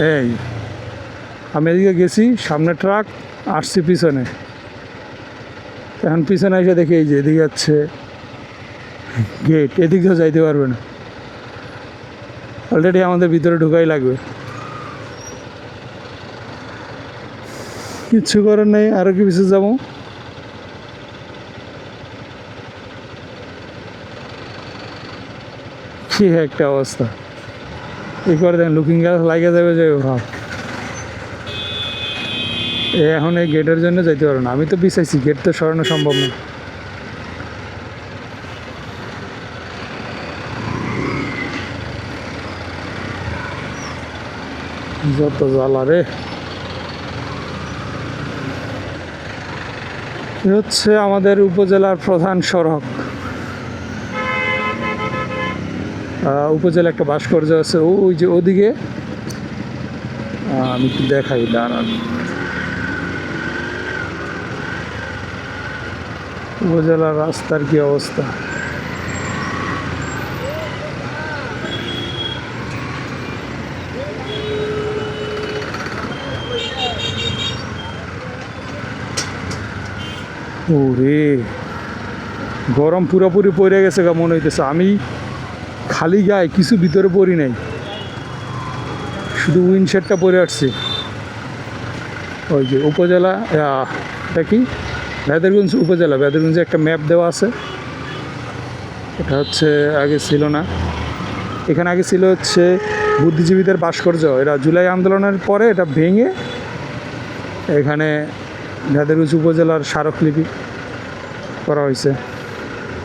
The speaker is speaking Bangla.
এই আমি এদিকে গেছি, সামনে ট্রাক, আসছি পিছনে। এখন পিছনে এসে দেখি এই যে এদিকে যাচ্ছে গেট, এদিকেও যাইতে পারবে না, অলরেডি আমাদের ভিতরে ঢুকাই লাগবে। কিচ্ছু করার নেই, আরও কি পিছিয়ে যাবো। কি একটা অবস্থা, এই করে দেখেন লুকিং গ্লাস লাগিয়ে যাবে যে ভাব। এখন এই গেটের জন্য যাইতে পারবো না, আমি তো পিছাইছি, গেট তো সরানো সম্ভব না। যত জ্বালা রে। হচ্ছে আমাদের উপজেলার প্রধান সড়ক। উপজেলা একটা ভাস্কর্য আছে ওই যে ওদিকে, আমি একটু দেখাই দাঁড়ান। উপজেলার রাস্তার কি অবস্থা। ওরে গরম পুরোপুরি পড়ে গেছে গা মনে হইতেছে। আমি খালি গায়ে কিছু ভিতরে পরি নাই, শুধু উইন্ডশার্টটা পরে আসছি। ওই যে উপজেলা, এটা কি বেদরগঞ্জ উপজেলা, বেদরগঞ্জে একটা ম্যাপ দেওয়া আছে। এটা হচ্ছে আগে ছিল না, এখানে আগে ছিল হচ্ছে বুদ্ধিজীবীদের ভাস্কর্য। এরা জুলাই আন্দোলনের পরে এটা ভেঙে এখানে বেদরগঞ্জ উপজেলার স্মারকলিপি করা হয়েছে।